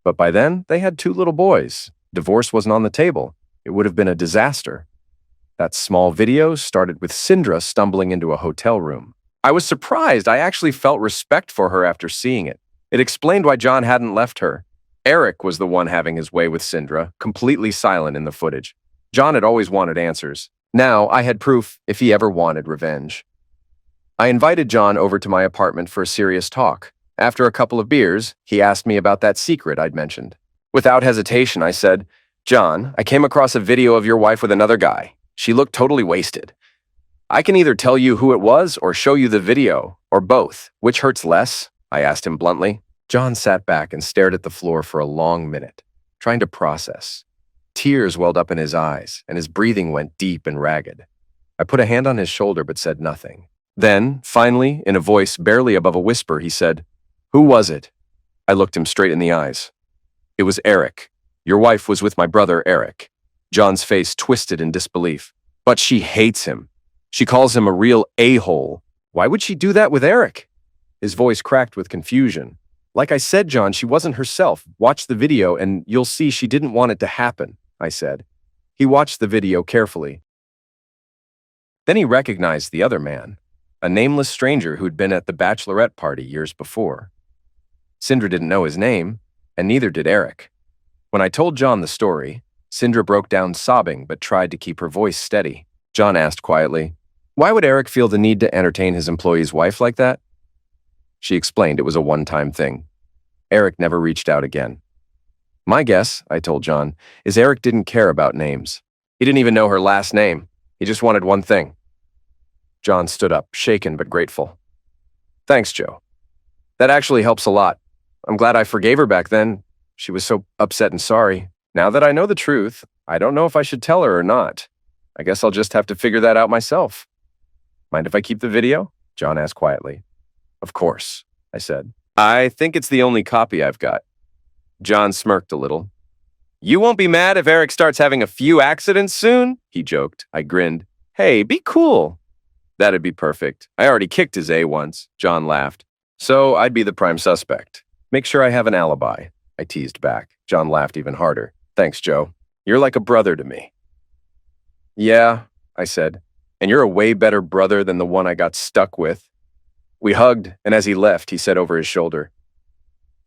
But by then, they had 2 little boys. Divorce wasn't on the table. It would have been a disaster. That small video started with Cindra stumbling into a hotel room. I was surprised. I actually felt respect for her after seeing it. It explained why John hadn't left her. Eric was the one having his way with Cindra, completely silent in the footage. John had always wanted answers. Now I had proof if he ever wanted revenge. I invited John over to my apartment for a serious talk. After a couple of beers, he asked me about that secret I'd mentioned. Without hesitation, I said, "John, I came across a video of your wife with another guy. She looked totally wasted. I can either tell you who it was or show you the video, or both. Which hurts less?" I asked him bluntly. John sat back and stared at the floor for a long minute, trying to process. Tears welled up in his eyes, and his breathing went deep and ragged. I put a hand on his shoulder but said nothing. Then, finally, in a voice barely above a whisper, he said, "Who was it?" I looked him straight in the eyes. "It was Eric. Your wife was with my brother, Eric." John's face twisted in disbelief. "But she hates him. She calls him a real a-hole. Why would she do that with Eric?" His voice cracked with confusion. "Like I said, John, she wasn't herself. Watch the video and you'll see she didn't want it to happen," I said. He watched the video carefully. Then he recognized the other man, a nameless stranger who'd been at the bachelorette party years before. Cindra didn't know his name, and neither did Eric. When I told John the story, Cindra broke down sobbing but tried to keep her voice steady. John asked quietly, "Why would Eric feel the need to entertain his employee's wife like that?" She explained it was a one-time thing. Eric never reached out again. "My guess," I told John, "is Eric didn't care about names. He didn't even know her last name. He just wanted one thing." John stood up, shaken but grateful. "Thanks, Joe. That actually helps a lot. I'm glad I forgave her back then. She was so upset and sorry. Now that I know the truth, I don't know if I should tell her or not. I guess I'll just have to figure that out myself." "Mind if I keep the video?" John asked quietly. "Of course," I said. "I think it's the only copy I've got." John smirked a little. "You won't be mad if Eric starts having a few accidents soon?" he joked. I grinned. "Hey, be cool." "That'd be perfect. I already kicked his A once," John laughed. "So I'd be the prime suspect. Make sure I have an alibi," I teased back. John laughed even harder. "Thanks, Joe. You're like a brother to me." "Yeah," I said, "and you're a way better brother than the one I got stuck with." We hugged, and as he left, he said over his shoulder,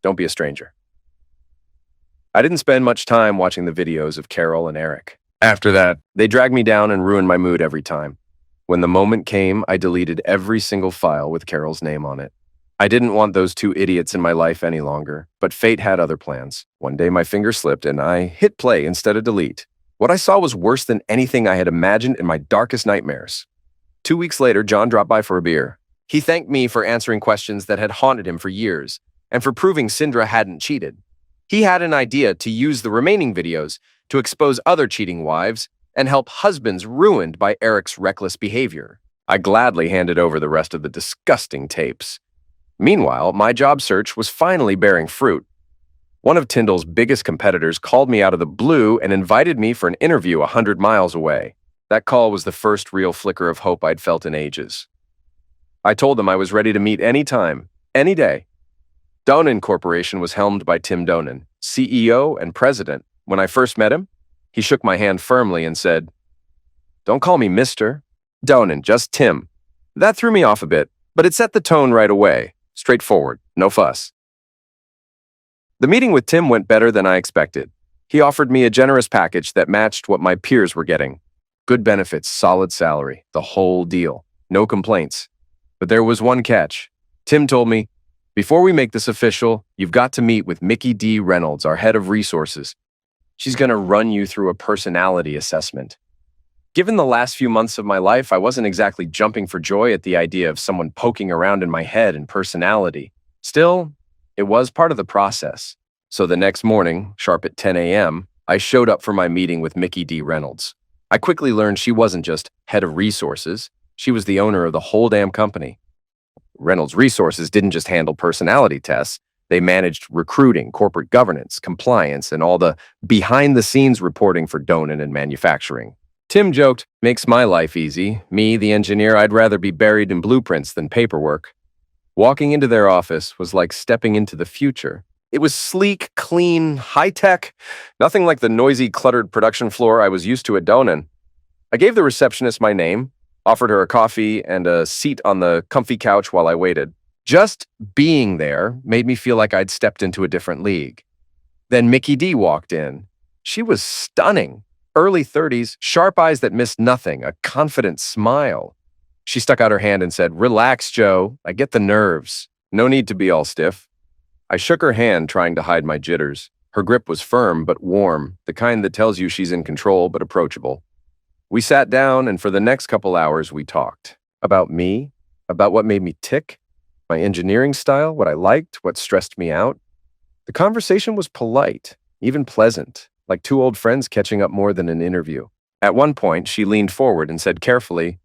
"Don't be a stranger." I didn't spend much time watching the videos of Carol and Eric. After that, they dragged me down and ruined my mood every time. When the moment came, I deleted every single file with Carol's name on it. I didn't want those 2 idiots in my life any longer, but fate had other plans. One day my finger slipped and I hit play instead of delete. What I saw was worse than anything I had imagined in my darkest nightmares. 2 weeks later, John dropped by for a beer. He thanked me for answering questions that had haunted him for years, and for proving Cindra hadn't cheated. He had an idea to use the remaining videos to expose other cheating wives and help husbands ruined by Eric's reckless behavior. I gladly handed over the rest of the disgusting tapes. Meanwhile, my job search was finally bearing fruit. One of Tyndall's biggest competitors called me out of the blue and invited me for an interview 100 miles away. That call was the first real flicker of hope I'd felt in ages. I told them I was ready to meet any time, any day. Donen Corporation was helmed by Tim Donen, CEO and president. When I first met him, he shook my hand firmly and said, "Don't call me Mr. Donen, just Tim." That threw me off a bit, but it set the tone right away. Straightforward, no fuss. The meeting with Tim went better than I expected. He offered me a generous package that matched what my peers were getting. Good benefits, solid salary, the whole deal. No complaints. But there was one catch. Tim told me, "Before we make this official, you've got to meet with Mickey D. Reynolds, our head of resources. She's going to run you through a personality assessment." Given the last few months of my life, I wasn't exactly jumping for joy at the idea of someone poking around in my head and personality. Still, it was part of the process. So the next morning, sharp at 10 a.m., I showed up for my meeting with Mickey D. Reynolds. I quickly learned she wasn't just head of resources, she was the owner of the whole damn company. Reynolds Resources didn't just handle personality tests, they managed recruiting, corporate governance, compliance, and all the behind-the-scenes reporting for Donan and manufacturing. Tim joked, "Makes my life easy. Me, the engineer, I'd rather be buried in blueprints than paperwork." Walking into their office was like stepping into the future. It was sleek, clean, high-tech, nothing like the noisy, cluttered production floor I was used to at Donan. I gave the receptionist my name, offered her a coffee and a seat on the comfy couch while I waited. Just being there made me feel like I'd stepped into a different league. Then Mickey D walked in. She was stunning. Early 30s, sharp eyes that missed nothing, a confident smile. She stuck out her hand and said, "Relax, Joe. I get the nerves. No need to be all stiff." I shook her hand, trying to hide my jitters. Her grip was firm but warm, the kind that tells you she's in control but approachable. We sat down, and for the next couple hours, we talked. About me, about what made me tick, my engineering style, what I liked, what stressed me out. The conversation was polite, even pleasant, like two old friends catching up more than an interview. At one point, she leaned forward and said carefully,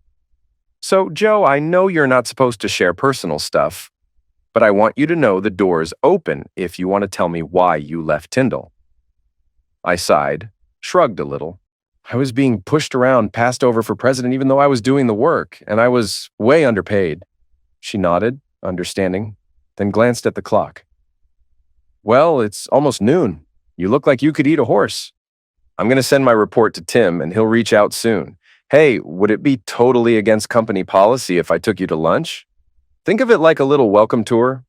"So, Joe, I know you're not supposed to share personal stuff, but I want you to know the door's open if you want to tell me why you left Tyndall." I sighed, shrugged a little. I was being pushed around, passed over for president even though I was doing the work, and I was way underpaid. She nodded, understanding, then glanced at the clock. "Well, it's almost noon. You look like you could eat a horse. I'm going to send my report to Tim, and he'll reach out soon. Hey, would it be totally against company policy if I took you to lunch? Think of it like a little welcome tour."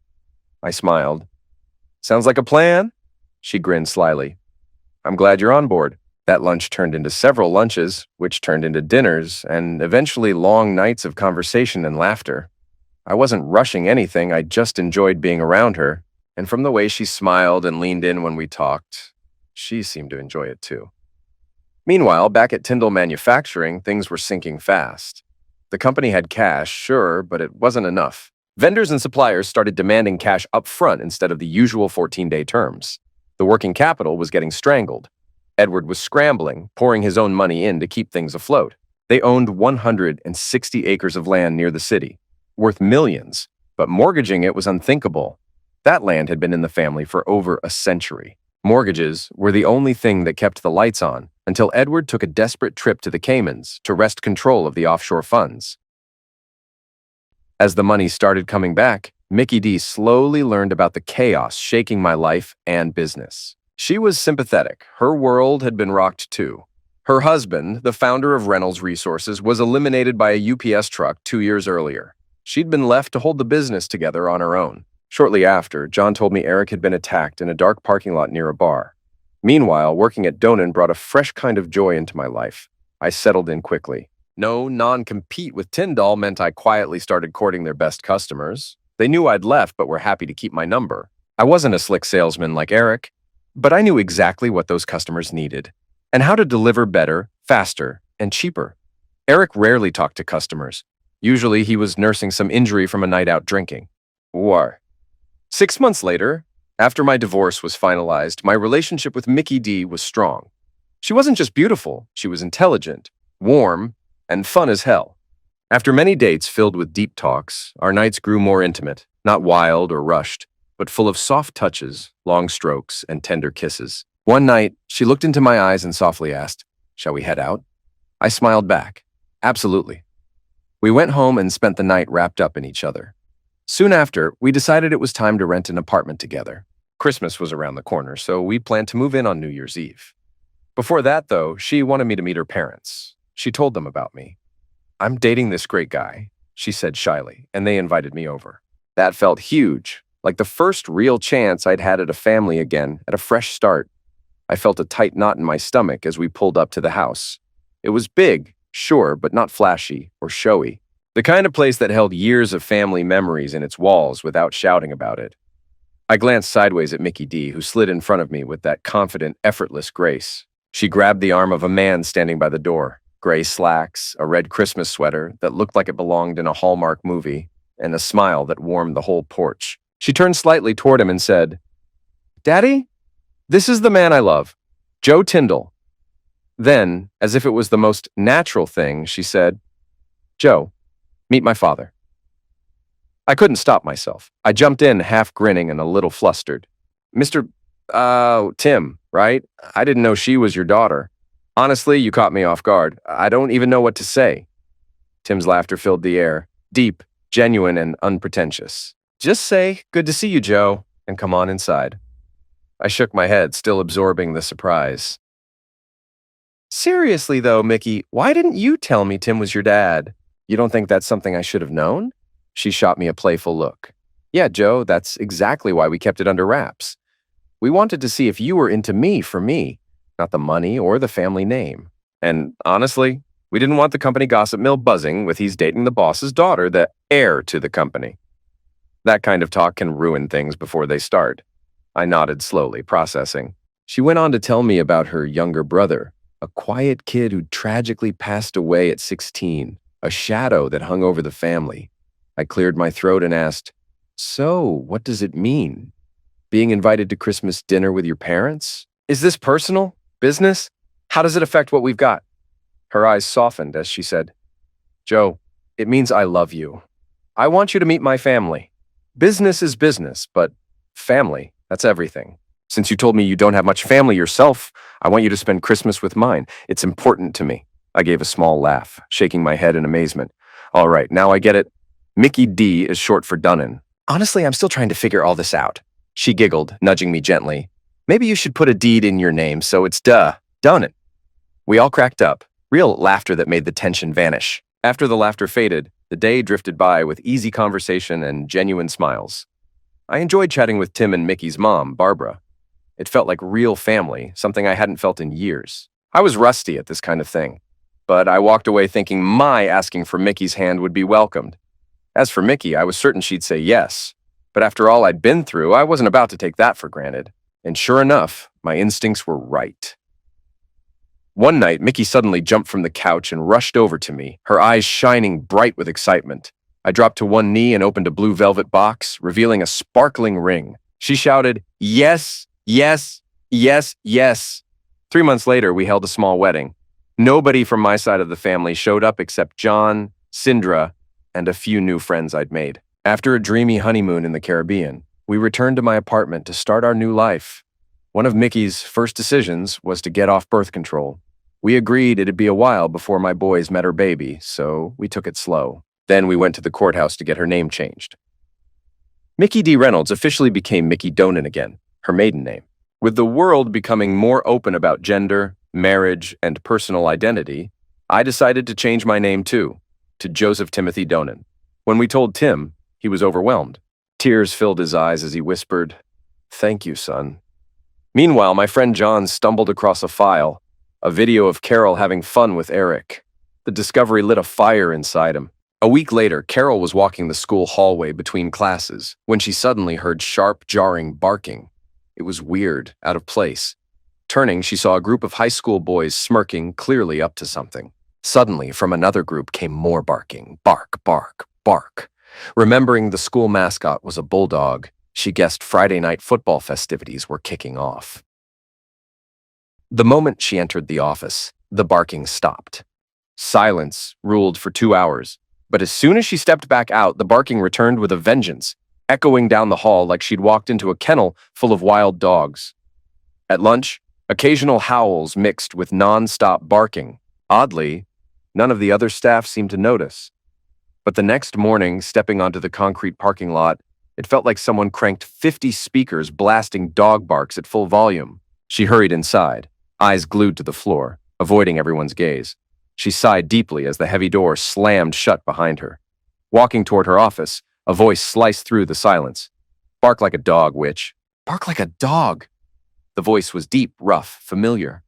I smiled. "Sounds like a plan." She grinned slyly. "I'm glad you're on board." That lunch turned into several lunches, which turned into dinners, and eventually long nights of conversation and laughter. I wasn't rushing anything, I just enjoyed being around her, and from the way she smiled and leaned in when we talked, she seemed to enjoy it too. Meanwhile, back at Tyndall Manufacturing, things were sinking fast. The company had cash, sure, but it wasn't enough. Vendors and suppliers started demanding cash up front instead of the usual 14-day terms. The working capital was getting strangled. Edward was scrambling, pouring his own money in to keep things afloat. They owned 160 acres of land near the city, worth millions, but mortgaging it was unthinkable. That land had been in the family for over a century. Mortgages were the only thing that kept the lights on until Edward took a desperate trip to the Caymans to wrest control of the offshore funds. As the money started coming back, Mickey D slowly learned about the chaos shaking my life and business. She was sympathetic. Her world had been rocked too. Her husband, the founder of Reynolds Resources, was eliminated by a UPS truck 2 years earlier. She'd been left to hold the business together on her own. Shortly after, John told me Eric had been attacked in a dark parking lot near a bar. Meanwhile, working at Donan brought a fresh kind of joy into my life. I settled in quickly. No non-compete with Tyndall meant I quietly started courting their best customers. They knew I'd left but were happy to keep my number. I wasn't a slick salesman like Eric, but I knew exactly what those customers needed and how to deliver better, faster, and cheaper. Eric rarely talked to customers. Usually he was nursing some injury from a night out drinking. War. 6 months later, after my divorce was finalized, my relationship with Mickey D was strong. She wasn't just beautiful, she was intelligent, warm, and fun as hell. After many dates filled with deep talks, our nights grew more intimate, not wild or rushed, but full of soft touches, long strokes, and tender kisses. One night, she looked into my eyes and softly asked, "Shall we head out?" I smiled back. Absolutely. We went home and spent the night wrapped up in each other. Soon after, we decided it was time to rent an apartment together. Christmas was around the corner, so we planned to move in on New Year's Eve. Before that, though, she wanted me to meet her parents. She told them about me. "I'm dating this great guy," she said shyly, and they invited me over. That felt huge, like the first real chance I'd had at a family again, at a fresh start. I felt a tight knot in my stomach as we pulled up to the house. It was big, sure, but not flashy or showy. The kind of place that held years of family memories in its walls without shouting about it. I glanced sideways at Mickey D, who slid in front of me with that confident, effortless grace. She grabbed the arm of a man standing by the door. Gray slacks, a red Christmas sweater that looked like it belonged in a Hallmark movie, and a smile that warmed the whole porch. She turned slightly toward him and said, "Daddy, this is the man I love." Joe Tyndall. Then, as if it was the most natural thing, she said, Joe, meet my father. I couldn't stop myself. I jumped in, half grinning and a little flustered. Tim, right? I didn't know she was your daughter. Honestly, you caught me off guard. I don't even know what to say. Tim's laughter filled the air, deep, genuine, and unpretentious. Just say, good to see you, Joe, and come on inside. I shook my head, still absorbing the surprise. Seriously, though, Mickey, why didn't you tell me Tim was your dad? You don't think that's something I should have known? She shot me a playful look. Yeah, Joe, that's exactly why we kept it under wraps. We wanted to see if you were into me for me, not the money or the family name. And honestly, we didn't want the company gossip mill buzzing with he's dating the boss's daughter, the heir to the company. That kind of talk can ruin things before they start. I nodded slowly, processing. She went on to tell me about her younger brother, a quiet kid who tragically passed away at 16, a shadow that hung over the family. I cleared my throat and asked, so, what does it mean? Being invited to Christmas dinner with your parents? Is this personal? Business? How does it affect what we've got? Her eyes softened as she said, Joe, it means I love you. I want you to meet my family. Business is business, but family, that's everything. Since you told me you don't have much family yourself, I want you to spend Christmas with mine. It's important to me. I gave a small laugh, shaking my head in amazement. All right, now I get it. Mickey D is short for Dunnan. Honestly, I'm still trying to figure all this out. She giggled, nudging me gently. Maybe you should put a deed in your name so it's Dunnan. We all cracked up, real laughter that made the tension vanish. After the laughter faded, the day drifted by with easy conversation and genuine smiles. I enjoyed chatting with Tim and Mickey's mom, Barbara. It felt like real family, something I hadn't felt in years. I was rusty at this kind of thing, but I walked away thinking my asking for Mickey's hand would be welcomed. As for Mickey, I was certain she'd say yes, but after all I'd been through, I wasn't about to take that for granted. And sure enough, my instincts were right. One night, Mickey suddenly jumped from the couch and rushed over to me, her eyes shining bright with excitement. I dropped to one knee and opened a blue velvet box, revealing a sparkling ring. She shouted, yes, yes, yes, yes. 3 months later, we held a small wedding. Nobody from my side of the family showed up except John, Sindra, and a few new friends I'd made. After a dreamy honeymoon in the Caribbean, we returned to my apartment to start our new life. One of Mickey's first decisions was to get off birth control. We agreed it'd be a while before my boys met her baby, so we took it slow. Then we went to the courthouse to get her name changed. Mickey D. Reynolds officially became Mickey Donan again, her maiden name. With the world becoming more open about gender, marriage, and personal identity, I decided to change my name too, to Joseph Timothy Donan. When we told Tim, he was overwhelmed. Tears filled his eyes as he whispered, "Thank you, son." Meanwhile, my friend John stumbled across a file, a video of Carol having fun with Eric. The discovery lit a fire inside him. A week later, Carol was walking the school hallway between classes when she suddenly heard sharp, jarring barking. It was weird, out of place. Turning, she saw a group of high school boys smirking, clearly up to something. Suddenly, from another group came more barking. Bark, bark, bark. Remembering the school mascot was a bulldog, she guessed Friday night football festivities were kicking off. The moment she entered the office, the barking stopped. Silence ruled for 2 hours, but as soon as she stepped back out, the barking returned with a vengeance, echoing down the hall like she'd walked into a kennel full of wild dogs. At lunch, occasional howls mixed with non-stop barking. Oddly, none of the other staff seemed to notice. But the next morning, stepping onto the concrete parking lot, it felt like someone cranked 50 speakers blasting dog barks at full volume. She hurried inside, eyes glued to the floor, avoiding everyone's gaze. She sighed deeply as the heavy door slammed shut behind her. Walking toward her office, a voice sliced through the silence. "Bark like a dog, witch. Bark like a dog." The voice was deep, rough, familiar.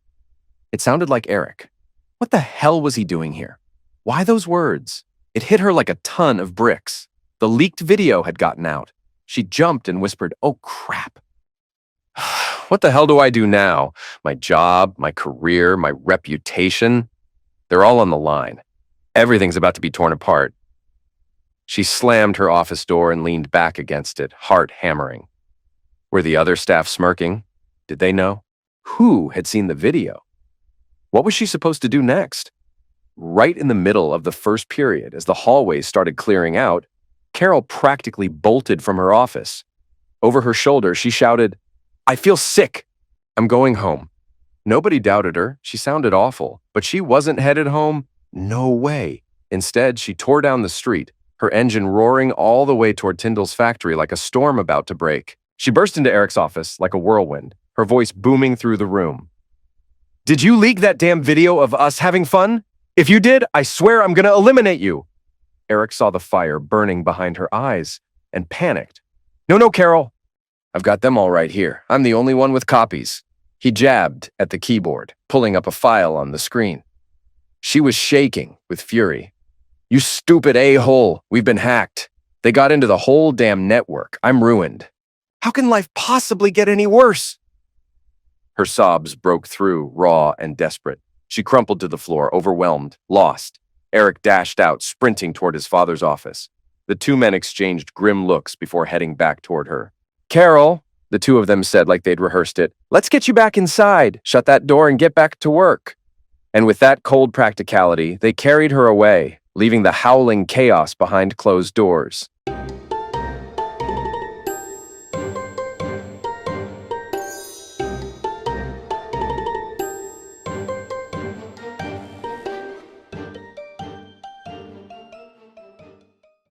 It sounded like Eric. What the hell was he doing here? Why those words? It hit her like a ton of bricks. The leaked video had gotten out. She jumped and whispered, "Oh, crap." What the hell do I do now? My job, my career, my reputation? They're all on the line. Everything's about to be torn apart. She slammed her office door and leaned back against it, heart hammering. Were the other staff smirking? Did they know? Who had seen the video? What was she supposed to do next? Right in the middle of the first period, as the hallways started clearing out, Carol practically bolted from her office. Over her shoulder, she shouted, "I feel sick. I'm going home." Nobody doubted her. She sounded awful, but she wasn't headed home. No way. Instead, she tore down the street, her engine roaring all the way toward Tyndall's factory like a storm about to break. She burst into Eric's office like a whirlwind, her voice booming through the room. "Did you leak that damn video of us having fun? If you did, I swear I'm gonna eliminate you." Eric saw the fire burning behind her eyes and panicked. No, Carol. I've got them all right here. I'm the only one with copies." He jabbed at the keyboard, pulling up a file on the screen. She was shaking with fury. "You stupid a-hole. We've been hacked. They got into the whole damn network. I'm ruined. How can life possibly get any worse?" Her sobs broke through, raw and desperate. She crumpled to the floor, overwhelmed, lost. Eric dashed out, sprinting toward his father's office. The two men exchanged grim looks before heading back toward her. "Carol," the two of them said like they'd rehearsed it, "let's get you back inside, shut that door, and get back to work." And with that cold practicality, they carried her away, leaving the howling chaos behind closed doors.